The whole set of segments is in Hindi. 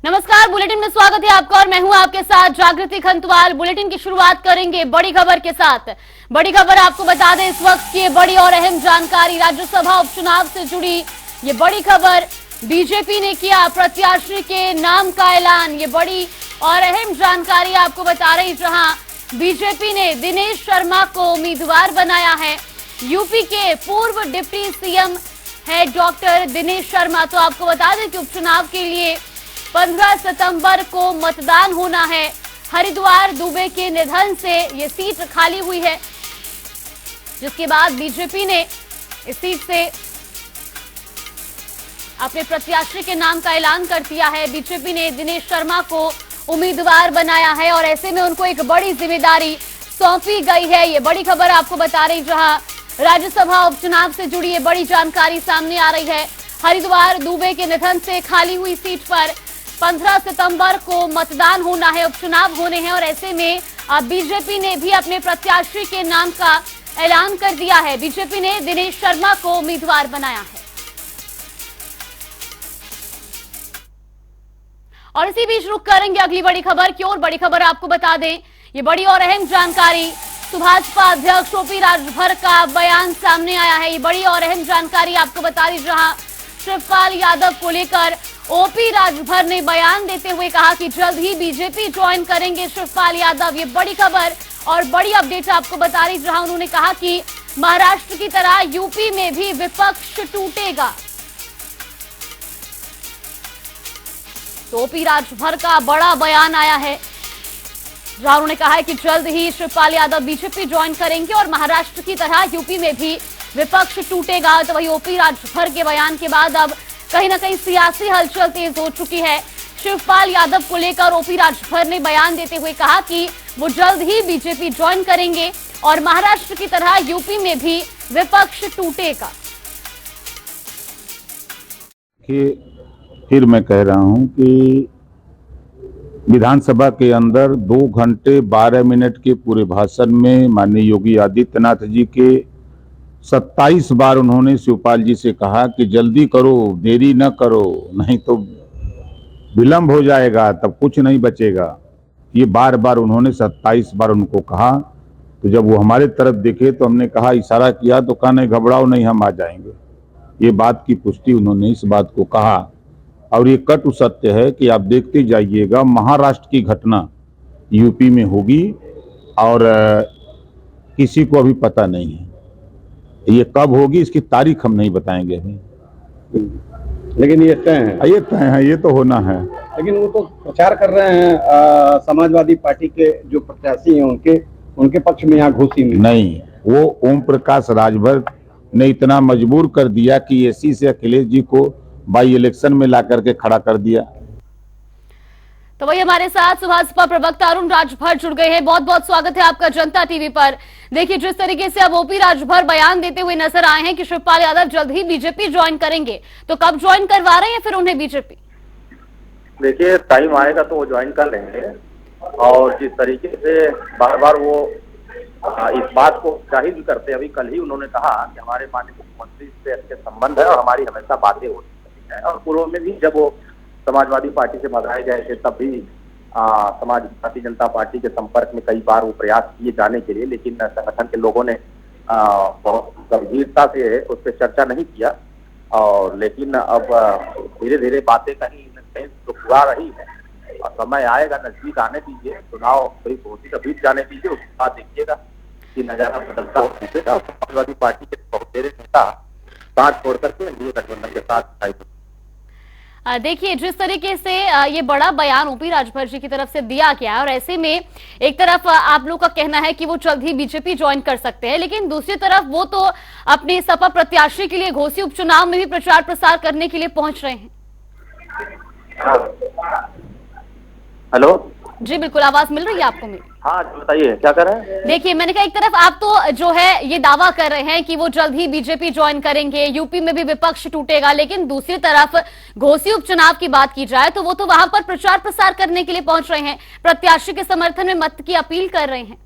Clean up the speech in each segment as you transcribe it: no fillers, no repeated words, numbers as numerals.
नमस्कार, बुलेटिन में स्वागत है आपका और मैं हूं आपके साथ जागृति खंतवाल। बुलेटिन की शुरुआत करेंगे बड़ी खबर के साथ। बड़ी खबर आपको बता दें इस वक्त की बड़ी और अहम जानकारी, राज्यसभा उपचुनाव से जुड़ी ये बड़ी खबर। बीजेपी ने किया प्रत्याशी के नाम का ऐलान। ये बड़ी और अहम जानकारी आपको बता रही, जहां बीजेपी ने दिनेश शर्मा को उम्मीदवार बनाया है। यूपी के पूर्व डिप्टी सीएम है डॉक्टर दिनेश शर्मा। तो आपको बता दें कि उपचुनाव के लिए 15 सितंबर को मतदान होना है। हरिद्वार दुबे के निधन से ये सीट खाली हुई है, जिसके बाद बीजेपी ने इस सीट से अपने प्रत्याशी के नाम का ऐलान कर दिया है। बीजेपी ने दिनेश शर्मा को उम्मीदवार बनाया है और ऐसे में उनको एक बड़ी जिम्मेदारी सौंपी गई है। ये बड़ी खबर आपको बता रही, जहां राज्यसभा उपचुनाव से जुड़ी ये बड़ी जानकारी सामने आ रही है। हरिद्वार दुबे के निधन से खाली हुई सीट पर 15 सितंबर को मतदान होना है, उपचुनाव होने हैं और ऐसे में अब बीजेपी ने भी अपने प्रत्याशी के नाम का ऐलान कर दिया है। बीजेपी ने दिनेश शर्मा को उम्मीदवार बनाया है। और इसी बीच रुक करेंगे अगली बड़ी खबर की ओर। बड़ी खबर आपको बता दें, ये बड़ी और अहम जानकारी, भाजपा अध्यक्ष ओपी राजभर का बयान सामने आया है। ये बड़ी और अहम जानकारी आपको बता दी, जहां शिवपाल यादव को लेकर ओपी राजभर ने बयान देते हुए कहा कि जल्द ही बीजेपी ज्वाइन करेंगे शिवपाल यादव। ये बड़ी खबर और बड़ी अपडेट आपको बता रही, जहां उन्होंने कहा कि महाराष्ट्र की तरह यूपी में भी विपक्ष टूटेगा। तो ओपी राजभर का बड़ा बयान आया है, जहां उन्होंने कहा है कि जल्द ही शिवपाल यादव बीजेपी ज्वाइन करेंगे और महाराष्ट्र की तरह यूपी में भी विपक्ष टूटेगा। तो वही ओपी राजभर के बयान के बाद अब कहीं ना कहीं सियासी हलचल तेज हो चुकी है। शिवपाल यादव को लेकर ओपी राजभर ने बयान देते हुए कहा कि वो जल्द ही बीजेपी ज्वाइन करेंगे और महाराष्ट्र की तरह यूपी में भी विपक्ष टूटेगा। फिर मैं कह रहा हूं कि विधानसभा के अंदर 2 घंटे 12 मिनट के पूरे भाषण में माननीय योगी आदित्यनाथ जी के 27 बार उन्होंने शिवपाल जी से कहा कि जल्दी करो, देरी न करो, नहीं तो विलंब हो जाएगा, तब कुछ नहीं बचेगा। ये बार बार उन्होंने 27 बार उनको कहा। तो जब वो हमारे तरफ देखे तो हमने कहा, इशारा किया तो कहा नहीं घबराओ नहीं, हम आ जाएंगे। ये बात की पुष्टि उन्होंने इस बात को कहा और ये कटु सत्य है कि आप देखते जाइएगा महाराष्ट्र की घटना यूपी में होगी और किसी को अभी पता नहीं है ये कब होगी, इसकी तारीख हम नहीं बताएंगे अभी, लेकिन ये तय है, ये तय है, ये तो होना है। लेकिन वो तो प्रचार कर रहे हैं समाजवादी पार्टी के जो प्रत्याशी हैं उनके पक्ष में यहाँ घोषी नहीं। वो ओम प्रकाश राजभर ने इतना मजबूर कर दिया कि एसी से अखिलेश जी को बाई इलेक्शन में ला करके खड़ा कर दिया। तो वही हमारे साथ भाजपा प्रवक्ता अरुण राजभर जुड़ गए हैं। बहुत बहुत स्वागत है आपका जनता टीवी पर। देखिए, जिस तरीके से अब ओपी राजभर बयान देते हुए नजर आए हैं कि शिवपाल यादव जल्द ही बीजेपी ज्वाइन करेंगे, तो कब ज्वाइन करवा रहे हैं फिर उन्हें बीजेपी? देखिए, टाइम आएगा तो वो ज्वाइन कर लेंगे और जिस तरीके से बार बार वो इस बात को जाहिर भी करते, अभी कल ही उन्होंने कहा कि हमारे माननीय मुख्यमंत्री से अच्छे संबंध है और हमारी हमेशा बातें होती है। और पूर्व में भी जब वो समाजवादी पार्टी से भगाए गए थे तब भी भारतीय जनता पार्टी के संपर्क में कई बार वो प्रयास किए जाने के लिए, लेकिन संगठन के लोगों ने बहुत गंभीरता से उस पर चर्चा नहीं किया। और लेकिन अब धीरे धीरे बातें कहीं तो हुआ रही है और समय आएगा, नजदीक आने दीजिए, चुनाव कोई घोषित बीत जाने दीजिए, उसके बाद देखिएगा कि नजारा बदलता हो। समाजवादी पार्टी के बहुत सारे नेता साथ छोड़ करके एनडीए गठबंधन के साथ दिखाई देते। देखिए, जिस तरीके से ये बड़ा बयान ओपी राजभर जी की तरफ से दिया गया है और ऐसे में एक तरफ आप लोग का कहना है कि वो जल्द ही बीजेपी ज्वाइन कर सकते हैं, लेकिन दूसरी तरफ वो तो अपने सपा प्रत्याशी के लिए घोषी उपचुनाव में भी प्रचार प्रसार करने के लिए पहुंच रहे हैं। हेलो जी बिल्कुल, आवाज मिल रही है आपको मेरी? हाँ बताइए क्या कर रहे हैं? देखिए, मैंने कहा एक तरफ आप तो जो है ये दावा कर रहे हैं कि वो जल्द ही बीजेपी ज्वाइन करेंगे, यूपी में भी विपक्ष टूटेगा, लेकिन दूसरी तरफ घोषी उपचुनाव की बात की जाए तो वो तो वहां पर प्रचार प्रसार करने के लिए पहुंच रहे हैं, प्रत्याशी के समर्थन में मत की अपील कर रहे हैं।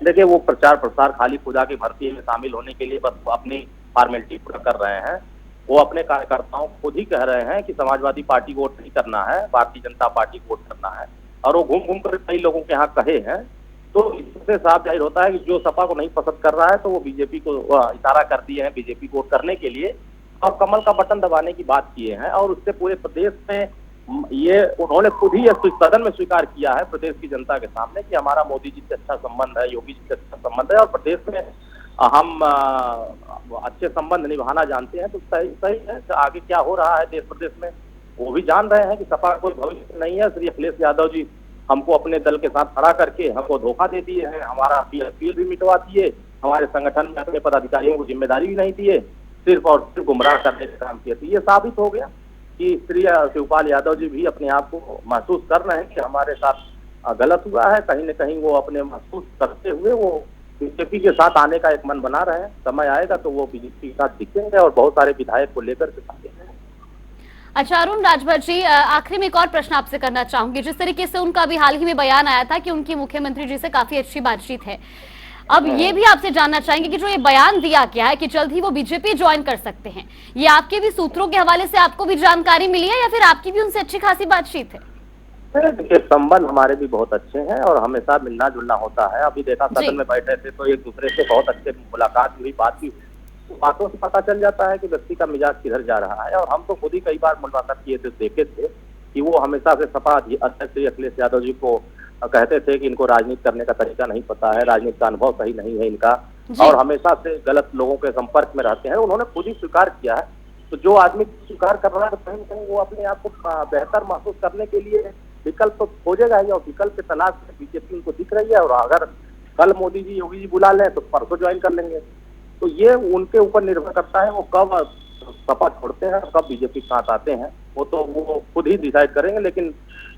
देखिए, वो प्रचार प्रसार खाली खुदा की भर्ती में शामिल होने के लिए बस अपनी फॉर्मेलिटी पूरा कर रहे हैं वो अपने कार्यकर्ताओं को खुद ही कह रहे हैं कि समाजवादी पार्टी को वोट नहीं करना है, भारतीय जनता पार्टी को वोट करना है, और वो घूम घूम कर कई लोगों के यहाँ कहे हैं। तो इससे साफ जाहिर होता है कि जो सपा को नहीं पसंद कर रहा है तो वो बीजेपी को इशारा कर दिए हैं बीजेपी को वोट करने के लिए, और कमल का बटन दबाने की बात किए हैं। और उससे पूरे प्रदेश में ये उन्होंने खुद ही सदन में स्वीकार किया है प्रदेश की जनता के सामने कि हमारा मोदी जी से अच्छा संबंध है, योगी जी से अच्छा संबंध है, और प्रदेश में हम अच्छे संबंध निभाना जानते हैं। तो सही सही है, आगे क्या हो रहा है देश प्रदेश में वो भी जान रहे हैं कि सपा कोई भविष्य नहीं है। श्री अखिलेश यादव जी हमको अपने दल के साथ खड़ा करके हमको धोखा दे दिए हैं, हमारा पीएल भी मिटवा दिए, हमारे संगठन में अपने पदाधिकारियों को जिम्मेदारी भी नहीं दिए, सिर्फ और सिर्फ गुमराह करने का काम किया। तो ये साबित हो गया कि श्री शिवपाल यादव जी भी अपने आप को महसूस कर रहे हैं कि हमारे साथ गलत हुआ है। कहीं न कहीं वो अपने महसूस करते हुए वो बीजेपी के साथ आने का एक मन बना रहे हैं। समय आएगा तो वो बीजेपी के साथ दिखेंगे और बहुत सारे विधायक को लेकर के साथ दिखेंगे। अच्छा अरुण राजभर जी, आखिरी में एक और प्रश्न आपसे करना चाहूंगी। जिस तरीके से उनका अभी हाल ही में बयान आया था कि उनकी मुख्यमंत्री जी से काफी अच्छी बातचीत है, अब ये भी आपसे जानना चाहेंगे कि जो ये बयान दिया गया है कि जल्द ही वो बीजेपी ज्वाइन कर सकते हैं, ये आपके भी सूत्रों के हवाले से आपको भी जानकारी मिली है या फिर आपकी भी उनसे अच्छी खासी बातचीत है? देखिए, संबंध हमारे भी बहुत अच्छे हैं और हमेशा मिलना जुलना होता है। अभी देखा सदन में बैठे थे तो एक दूसरे से बहुत अच्छे मुलाकात हुई, बात हुई, तो बातों से पता चल जाता है कि व्यक्ति का मिजाज किधर जा रहा है। और हम तो खुद ही कई बार मुलाकात किए थे, देखे थे कि वो हमेशा से सपा अध्यक्ष श्री अखिलेश यादव जी को कहते थे कि इनको राजनीति करने का तरीका नहीं पता है, राजनीति का अनुभव सही नहीं है इनका, और हमेशा से गलत लोगों के संपर्क में रहते हैं। उन्होंने खुद ही स्वीकार किया है। तो जो आदमी स्वीकार कर रहा है तो कहीं न कहीं वो अपने आप को बेहतर महसूस करने के लिए विकल्प तो खोजेगा ही, और विकल्प की तलाश में बीजेपी उनको दिख रही है। और अगर कल मोदी जी योगी जी बुला लें तो परसों ज्वाइन कर लेंगे। तो ये उनके ऊपर निर्भर करता है वो कब सपा छोड़ते हैं, कब बीजेपी के साथ आते हैं, वो खुद ही डिसाइड करेंगे। लेकिन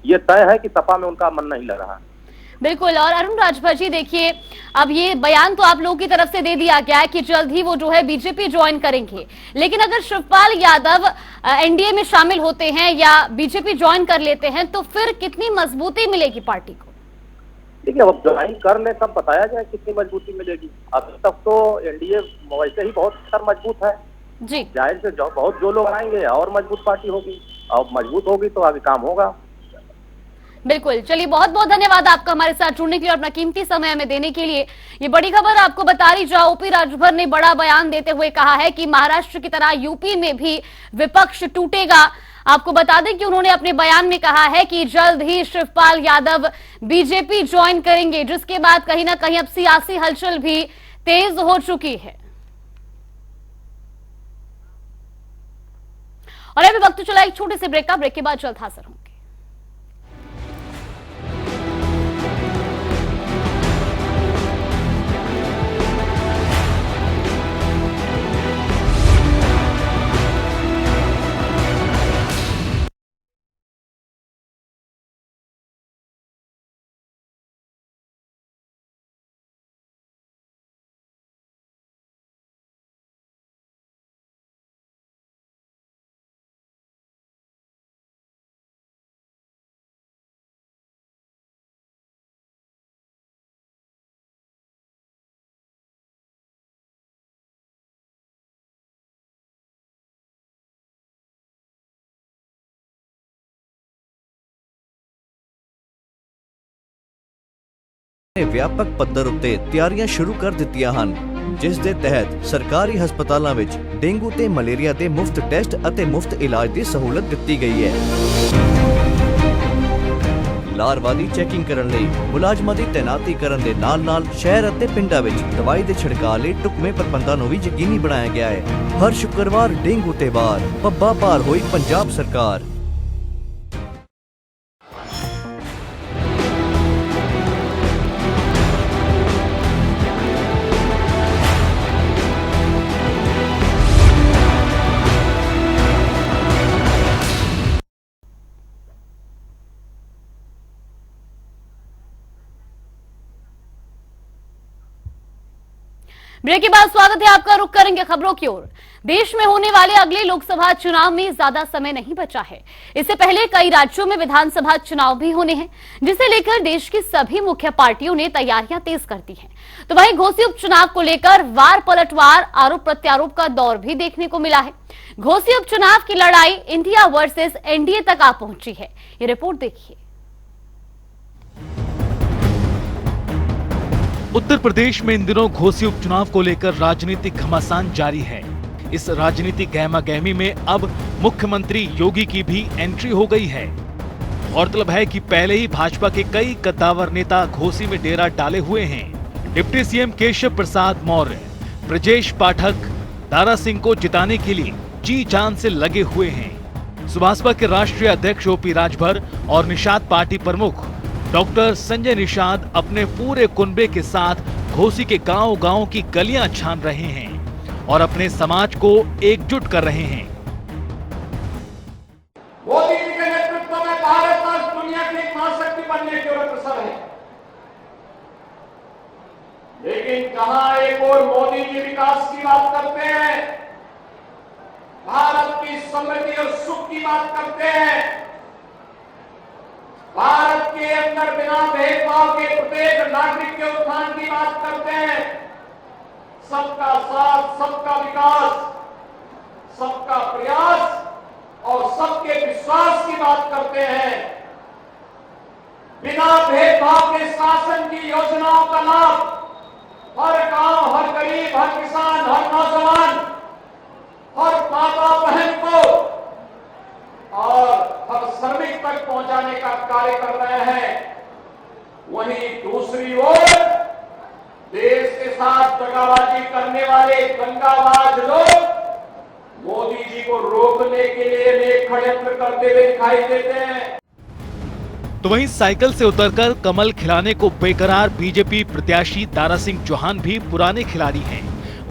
ये तय है कि सपा में उनका मन नहीं लग रहा है। बिल्कुल। और अरुण राजभर जी देखिए, अब ये बयान तो आप लोगों की तरफ से दे दिया गया है कि जल्द ही वो जो है बीजेपी ज्वाइन करेंगे, लेकिन अगर शिवपाल यादव एनडीए में शामिल होते हैं या बीजेपी ज्वाइन कर लेते हैं तो फिर कितनी मजबूती मिलेगी पार्टी को? देखिए, अब ज्वाइन कर ले तब बताया जाए कितनी मजबूती मिलेगी। अभी तक तो एनडीए वैसे ही बहुत मजबूत है जी। जाहिर से बहुत जो लोग आएंगे और मजबूत पार्टी होगी, और मजबूत होगी तो आगे काम होगा। बिल्कुल। चलिए, बहुत बहुत धन्यवाद आपका हमारे साथ जुड़ने के लिए और अपना कीमती समय हमें देने के लिए। ये बड़ी खबर आपको बता रही, जहां ओपी राजभर ने बड़ा बयान देते हुए कहा है कि महाराष्ट्र की तरह यूपी में भी विपक्ष टूटेगा। आपको बता दें कि उन्होंने अपने बयान में कहा है कि जल्द ही शिवपाल यादव बीजेपी ज्वाइन करेंगे, जिसके बाद कहीं ना कहीं अब सियासी हलचल भी तेज हो चुकी है। और अभी वक्त चला एक छोटे से ब्रेक का। ब्रेक के बाद जल्द हाजिर होंगे। व्यापक ਪੱਧਰ ਉੱਤੇ ਤਿਆਰੀਆਂ ਸ਼ੁਰੂ ਕਰ ਦਿੱਤੀਆਂ ਹਨ, ਜਿਸ ਦੇ ਤਹਿਤ ਸਰਕਾਰੀ ਹਸਪਤਾਲਾਂ ਵਿੱਚ ਡੇਂਗੂ ਤੇ ਮਲੇਰੀਆ ਦੇ ਮੁਫਤ ਟੈਸਟ ਅਤੇ ਮੁਫਤ ਇਲਾਜ ਦੀ ਸਹੂਲਤ ਦਿੱਤੀ ਗਈ ਹੈ। ਲਾਰਵਾ ਦੀ ਚੈਕਿੰਗ ਕਰਨ ਲਈ ਮੁਲਾਜ਼ਮਾਂ ਦੀ ਤੈਨਾਤੀ ਕਰਨ ਦੇ ਨਾਲ-ਨਾਲ ਸ਼ਹਿਰ ਅਤੇ ਪਿੰਡਾਂ ਵਿੱਚ ਦਵਾਈ ਦੇ ਛਿੜਕਾਅ ਲਈ ਢੁਕਵੇਂ ਪ੍ਰਬੰਧਾਂ ਨੂੰ ਵੀ ਯਕੀਨੀ ਬਣਾਇਆ ਗਿਆ ਹੈ। ਹਰ ਸ਼ੁੱਕਰਵਾਰ ਡੇਂਗੂ ਤੇ ਵਾਰ ਪੱਬਾਂ ਭਾਰ ਹੋਈ ਪੰਜਾਬ ਸਰਕਾਰ। ब्रेक के बाद स्वागत है आपका। रुख करेंगे खबरों की ओर। देश में होने वाले अगले लोकसभा चुनाव में ज्यादा समय नहीं बचा है। इससे पहले कई राज्यों में विधानसभा चुनाव भी होने हैं, जिसे लेकर देश की सभी मुख्य पार्टियों ने तैयारियां तेज कर दी हैं। तो वहीं घोसी उपचुनाव को लेकर वार पलटवार, आरोप प्रत्यारोप का दौर भी देखने को मिला है। घोसी उपचुनाव की लड़ाई इंडिया वर्सेस एनडीए तक आ पहुंची है। ये रिपोर्ट देखिए। उत्तर प्रदेश में इन दिनों घोसी उपचुनाव को लेकर राजनीतिक घमासान जारी है। इस राजनीतिक गहमागहमी में अब मुख्यमंत्री योगी की भी एंट्री हो गई है। गौरतलब है कि पहले ही भाजपा के कई कद्दावर नेता घोसी में डेरा डाले हुए हैं। डिप्टी सीएम केशव प्रसाद मौर्य, ब्रजेश पाठक दारा सिंह को जिताने के लिए जी जान से लगे हुए हैं। सुभाषपा के राष्ट्रीय अध्यक्ष ओपी राजभर और निषाद पार्टी प्रमुख डॉक्टर संजय निषाद अपने पूरे कुनबे के साथ घोसी के गांव-गांव की गलियां छान रहे हैं और अपने समाज को एकजुट कर रहे हैं। मोदी जी के नेतृत्व में भारत आज दुनिया की एक महाशक्ति बनने की ओर अग्रसर है। लेकिन जहां एक और मोदी जी विकास की बात करते हैं, भारत की समृद्धि और सुख की बात करते हैं, भारत के अंदर बिना भेदभाव के प्रत्येक नागरिक के उत्थान की बात करते हैं, सबका साथ, सबका विकास, सबका प्रयास और सबके विश्वास की बात करते हैं, बिना भेदभाव के शासन की योजनाओं का लाभ हर गांव, हर गरीब, हर किसान, हर नौजवान, हर माता बहन को और हर श्रमिक तक पहुंचाने का कार्य कर रहे हैं। वहीं दूसरी ओर देश के साथ दगाबाजी करने वाले दंगाबाज लोग मोदी जी को रोकने के लिए अनेक षड्यंत्र करते हुए दिखाई देते हैं। तो वहीं साइकिल से उतरकर कमल खिलाने को बेकरार बीजेपी प्रत्याशी दारा सिंह चौहान भी पुराने खिलाड़ी हैं।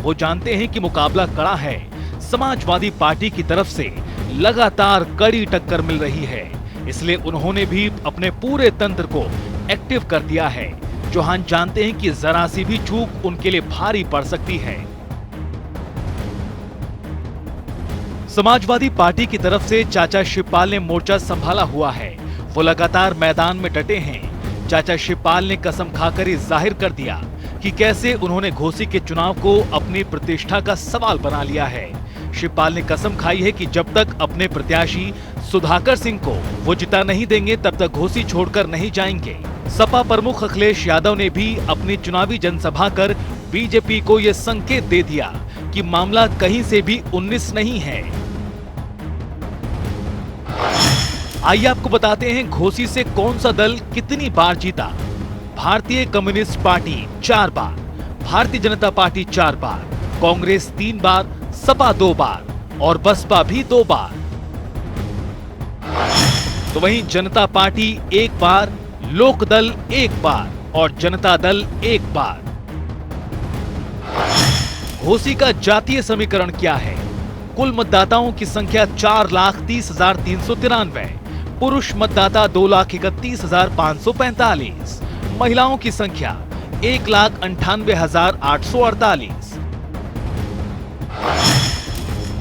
वो जानते हैं कि मुकाबला कड़ा है। समाजवादी पार्टी की तरफ से लगातार कड़ी टक्कर मिल रही है, इसलिए उन्होंने भी अपने पूरे तंत्र को एक्टिव कर दिया है। चौहान जानते हैं कि जरा सी भी चूक उनके लिए भारी पड़ सकती है। समाजवादी पार्टी की तरफ से चाचा शिवपाल ने मोर्चा संभाला हुआ है। वो लगातार मैदान में डटे हैं। चाचा शिवपाल ने कसम खाकर ही जाहिर कर दिया कि कैसे उन्होंने घोसी के चुनाव को अपनी प्रतिष्ठा का सवाल बना लिया है। शिवपाल ने कसम खाई है कि जब तक अपने प्रत्याशी सुधाकर सिंह को वो जिता नहीं देंगे तब तक घोसी छोड़कर नहीं जाएंगे। सपा प्रमुख अखिलेश यादव ने भी अपनी चुनावी जनसभा कर बीजेपी को ये संकेत दे दिया कि मामला कहीं से भी 19 नहीं है। आइए आपको बताते हैं घोसी से कौन सा दल कितनी बार जीता। भारतीय कम्युनिस्ट पार्टी 4 बार, भारतीय जनता पार्टी 4 बार, कांग्रेस 3 बार, सपा 2 बार और बसपा भी 2 बार। तो वहीं जनता पार्टी 1 बार, लोक दल 1 बार और जनता दल 1 बार। घोसी का जातीय समीकरण क्या है? कुल मतदाताओं की संख्या 4,30,393, पुरुष मतदाता 2,31,545, महिलाओं की संख्या 1,98,848,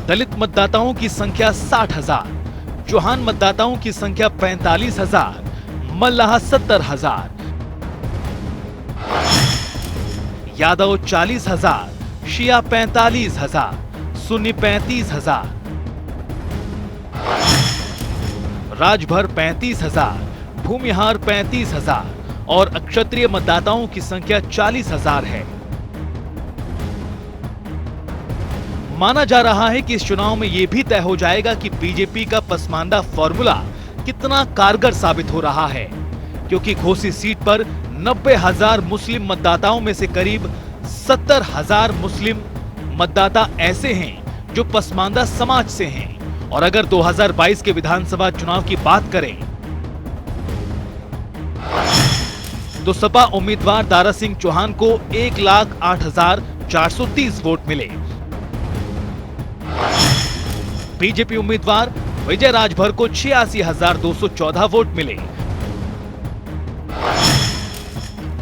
दलित मतदाताओं की संख्या 60,000, चौहान मतदाताओं की संख्या 45,000, मल्लाह 70,000, यादव 40,000, शिया 45,000, सुन्नी 35,000, राजभर 35,000, भूमिहार 35,000 और अक्षत्रिय मतदाताओं की संख्या 40,000 है। माना जा रहा है कि इस चुनाव में यह भी तय हो जाएगा कि बीजेपी का पसमानदा फॉर्मूला कितना कारगर साबित हो रहा है, क्योंकि घोसी सीट पर 90,000 मुस्लिम मतदाताओं में से करीब 70,000 मुस्लिम मतदाता ऐसे हैं जो पसमानदा समाज से हैं। और अगर 2022 के विधानसभा चुनाव की बात करें तो सपा उम्मीदवार दारा सिंह चौहान को 1,08,430 वोट मिले। बीजेपी उम्मीदवार विजय राजभर को 86,214 वोट मिले।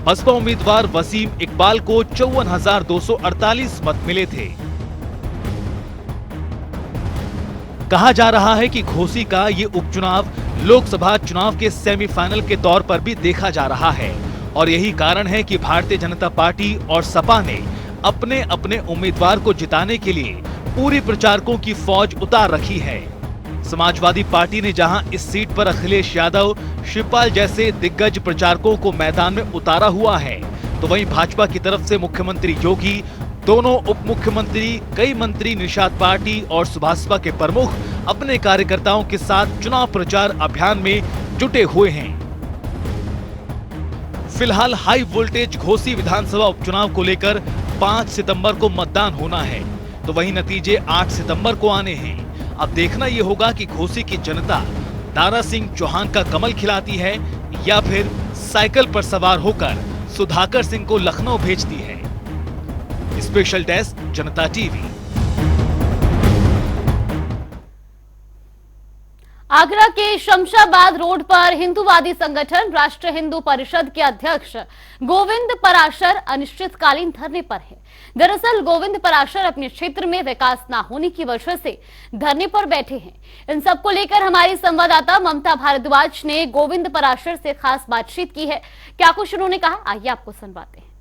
बसपा उम्मीदवार वसीम इकबाल को 54,248 मत मिले थे। कहा जा रहा है कि घोसी का ये उपचुनाव लोकसभा चुनाव के सेमीफाइनल के तौर पर भी देखा जा रहा है और यही कारण है कि भारतीय जनता पार्टी और सपा ने अपने अपने उम्मीदवार को जिताने के लिए पूरी प्रचारकों की फौज उतार रखी है। समाजवादी पार्टी ने जहां इस सीट पर अखिलेश यादव, शिवपाल जैसे दिग्गज प्रचारकों को मैदान में उतारा हुआ है, तो वहीं भाजपा की तरफ से मुख्यमंत्री योगी, दोनों उप मुख्यमंत्री, कई मंत्री, निषाद पार्टी और सुभाषपा के प्रमुख अपने कार्यकर्ताओं के साथ चुनाव प्रचार अभियान में जुटे हुए हैं। फिलहाल हाई वोल्टेज घोसी विधानसभा उपचुनाव को लेकर 5 सितंबर को मतदान होना है, तो वहीं नतीजे 8 सितंबर को आने हैं। अब देखना यह होगा कि घोसी की जनता दारा सिंह चौहान का कमल खिलाती है या फिर साइकिल पर सवार होकर सुधाकर सिंह को लखनऊ भेजती है। स्पेशल डेस्क, जनता टीवी। आगरा के शमशाबाद रोड पर हिंदूवादी संगठन राष्ट्र हिंदू परिषद के अध्यक्ष गोविंद पराशर अनिश्चितकालीन धरने पर है। दरअसल गोविंद पराशर अपने क्षेत्र में विकास न होने की वजह से धरने पर बैठे हैं। इन सबको लेकर हमारी संवाददाता ममता भारद्वाज ने गोविंद पराशर से खास बातचीत की है। क्या कुछ उन्होंने कहा, आइए आपको सुनवाते हैं।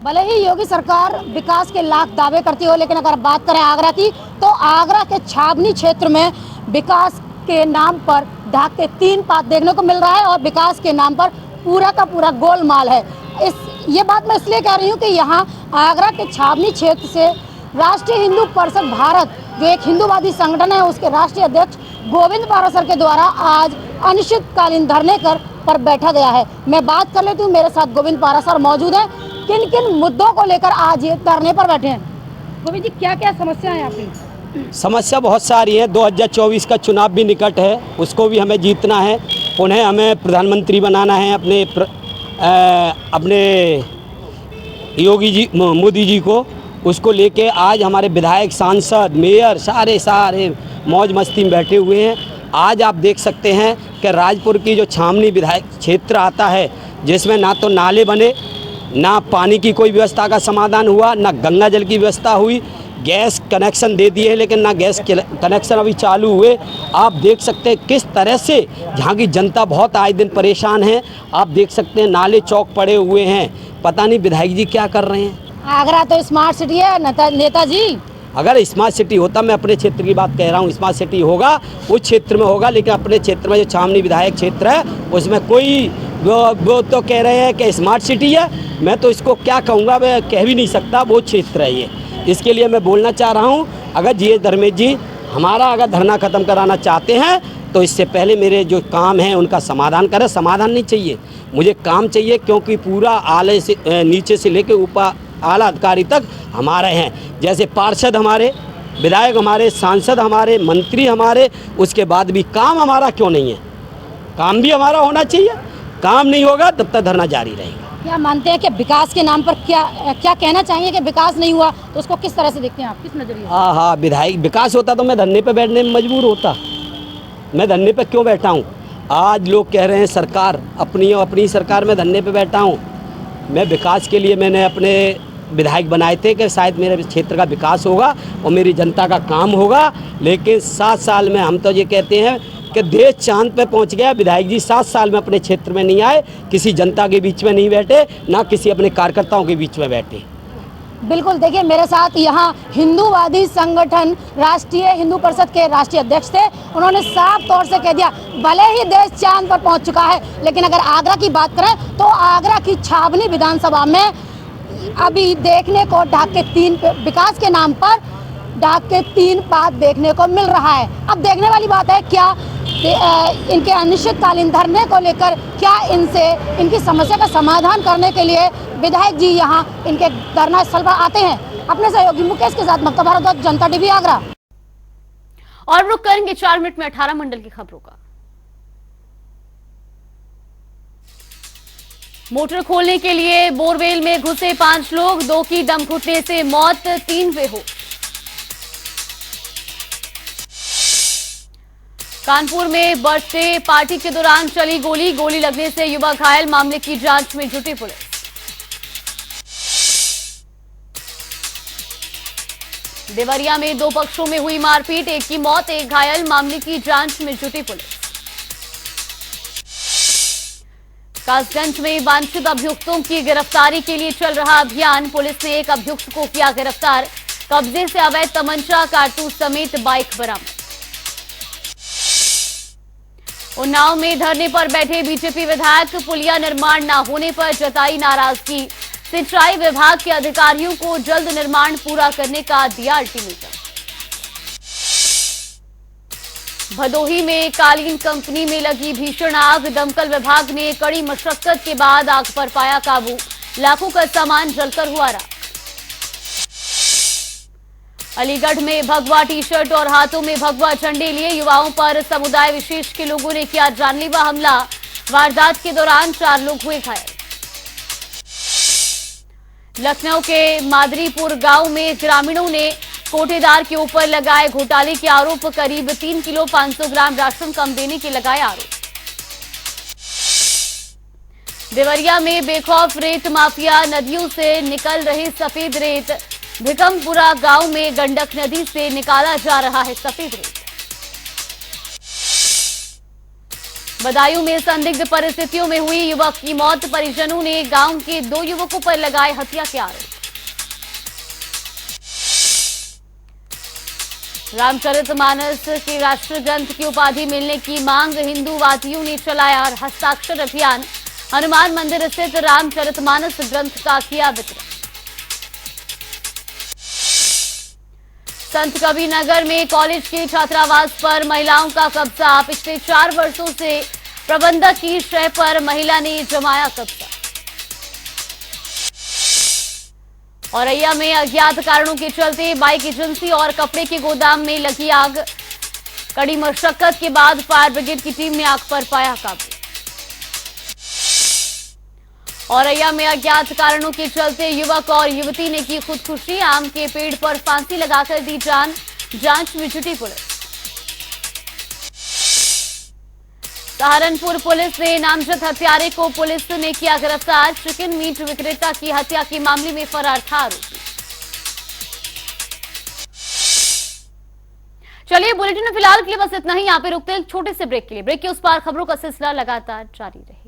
भले ही योगी सरकार विकास के लाख दावे करती हो, लेकिन अगर बात करें आगरा की, तो आगरा के छावनी क्षेत्र में विकास के नाम पर ढाक के 3 पात देखने को मिल रहा है और विकास के नाम पर पूरा का पूरा गोलमाल है। ये बात मैं इसलिए कह रही हूँ कि यहाँ आगरा के छावनी क्षेत्र से राष्ट्रीय हिंदू परिषद भारत, जो एक हिंदूवादी संगठन है, उसके राष्ट्रीय अध्यक्ष गोविंद पराशर के द्वारा आज अनिश्चितकालीन धरने पर बैठा गया है। मैं बात कर लेती हूँ, मेरे साथ गोविंद पराशर मौजूद है। किन किन मुद्दों को लेकर आज ये धरने पर बैठे हैं? गोविंद जी, क्या क्या समस्या है आपकी? समस्या बहुत सारी है। 2024 का चुनाव भी निकट है, उसको भी हमें जीतना है। उन्हें हमें प्रधानमंत्री बनाना है अपने योगी जी, मोदी जी को। उसको लेके आज हमारे विधायक, सांसद, मेयर सारे मौज मस्ती में बैठे हुए हैं। आज आप देख सकते हैं कि राजपुर की जो छावनी विधायक क्षेत्र आता है, जिसमें ना तो नाले बने, ना पानी की कोई व्यवस्था का समाधान हुआ, ना गंगा जल की व्यवस्था हुई। गैस कनेक्शन दे दिए लेकिन ना गैस कनेक्शन अभी चालू हुए। आप देख सकते हैं किस तरह से यहाँ की जनता बहुत आए दिन परेशान है। आप देख सकते हैं नाले चौक पड़े हुए हैं। पता नहीं विधायक जी क्या कर रहे हैं। आगरा तो स्मार्ट सिटी है नेताजी। अगर स्मार्ट सिटी होता, मैं अपने क्षेत्र की बात कह रहा हूँ, स्मार्ट सिटी होगा उस क्षेत्र में होगा, लेकिन अपने क्षेत्र में जो छावनी विधायक क्षेत्र है उसमें कोई वो तो कह रहे हैं कि स्मार्ट सिटी है। मैं तो इसको क्या कहूँगा, मैं कह भी नहीं सकता, वो क्षेत्र है ये। इसके लिए मैं बोलना चाह रहा हूँ, अगर जी धर्मेश जी हमारा अगर धरना ख़त्म कराना चाहते हैं तो इससे पहले मेरे जो काम हैं उनका समाधान करें। समाधान नहीं चाहिए, मुझे काम चाहिए, क्योंकि पूरा आले से नीचे से लेकर ऊपर आला अधिकारी तक हमारे हैं। जैसे पार्षद हमारे, विधायक हमारे, सांसद हमारे, मंत्री हमारे, उसके बाद भी काम हमारा क्यों नहीं है? काम भी हमारा होना चाहिए। काम नहीं होगा तब तक धरना जारी रहेगा। क्या मानते हैं कि विकास के नाम पर क्या कहना चाहिए कि विकास नहीं हुआ, तो उसको किस तरह से देखते हैं आप, किस नजरिए? हाँ, विधायक विकास होता तो मैं धरने पे बैठने में मजबूर होता। मैं धरने पे क्यों बैठा हूँ? आज लोग कह रहे हैं सरकार अपनी सरकार में धरने पे बैठा हूँ। मैं विकास के लिए मैंने अपने विधायक बनाए थे कि शायद मेरे क्षेत्र का विकास होगा और मेरी जनता का काम होगा। लेकिन 7 साल में हम तो ये कहते हैं कि देश चांद पे पहुंच गया। विधायक जी 7 साल में अपने क्षेत्र में नहीं आए, किसी जनता के बीच में नहीं बैठे, ना किसी अपने कार्यकर्ताओं के बीच में बैठे। बिल्कुल, देखिए मेरे साथ यहाँ हिंदूवादी संगठन राष्ट्रीय हिंदू परिषद के राष्ट्रीय अध्यक्ष थे। उन्होंने साफ तौर से कह दिया, भले ही देश चांद पर पहुँच चुका है, लेकिन अगर आगरा की बात करें तो आगरा की छावनी विधानसभा में अभी देखने को ढाक के 3 विकास के नाम पर ढाक के 3 पात देखने को मिल रहा है। अब देखने वाली बात है क्या इनके अनिश्चितकालीन धरने को लेकर क्या इनकी समस्या का समाधान करने के लिए विधायक जी यहाँ इनके धरना स्थल पर आते हैं। अपने सहयोगी मुकेश के साथ ममता भारद्वाज, जनता टीवी आगरा। और रुक करेंगे 4 मिनट में 18 मंडल की खबरों का। मोटर खोलने के लिए बोरवेल में घुसे 5 लोग, 2 की दम घुटने से मौत, 3 बेहोश। कानपुर में बर्थडे पार्टी के दौरान चली गोली लगने से युवक घायल, मामले की जांच में जुटी पुलिस। देवरिया में दो पक्षों में हुई मारपीट, एक की मौत, एक घायल। मामले की जांच में जुटी पुलिस। कासगंज में वांछित अभियुक्तों की गिरफ्तारी के लिए चल रहा अभियान। पुलिस ने एक अभियुक्त को किया गिरफ्तार। कब्जे से अवैध तमंचा, कारतूस समेत बाइक बरामद। उन्नाव में धरने पर बैठे बीजेपी विधायक पुलिया निर्माण न होने पर जताई नाराजगी। सिंचाई विभाग के अधिकारियों को जल्द निर्माण पूरा करने का दिया अल्टीमेटम। भदोही में कालीन कंपनी में लगी भीषण आग। दमकल विभाग ने कड़ी मशक्कत के बाद आग पर पाया काबू। लाखों का सामान जलकर हुआ राख। अलीगढ़ में भगवा टी शर्ट और हाथों में भगवा झंडे लिए युवाओं पर समुदाय विशेष के लोगों ने किया जानलेवा हमला। वारदात के दौरान 4 लोग हुए घायल। लखनऊ के मादरीपुर गांव में ग्रामीणों ने कोटेदार के ऊपर लगाए घोटाले के आरोप। करीब 3 किलो 500 ग्राम राशन कम देने के लगाए आरोप। देवरिया में बेखौफ रेत माफिया, नदियों से निकल रही सफेद रेत। भिकमपुरा गांव में गंडक नदी से निकाला जा रहा है सफेद रेत। बदायूं में संदिग्ध परिस्थितियों में हुई युवक की मौत। परिजनों ने गांव के 2 युवकों पर लगाए हत्या के आरोप। रामचरितमानस के राष्ट्र ग्रंथ की उपाधि मिलने की मांग। हिंदूवादियों ने चलाया हस्ताक्षर अभियान। हनुमान मंदिर स्थित रामचरितमानस ग्रंथ का किया वितरण। संत कबीर नगर में कॉलेज के छात्रावास पर महिलाओं का कब्जा। पिछले 4 वर्षों से प्रबंधक की शय पर महिला ने जमाया कब्जा। औरैया में अज्ञात कारणों के चलते बाइक एजेंसी और कपड़े के गोदाम में लगी आग। कड़ी मशक्कत के बाद फायर ब्रिगेड की टीम ने आग पर पाया काबू। औरैया में अज्ञात कारणों के चलते युवक और युवती ने की खुदकुशी। आम के पेड़ पर फांसी लगाकर दी जान। जांच में जुटी पुलिस। सहारनपुर पुलिस ने नामजद हत्यारे को पुलिस ने किया गिरफ्तार। चिकन मीट विक्रेता की हत्या के मामले में फरार था आरोपी। चलिए बुलेटिन में फिलहाल के लिए बस इतना ही। यहाँ पे रुकते हैं एक छोटे से ब्रेक के लिए। ब्रेक के उस पार खबरों का सिलसिला लगातार जारी रहे।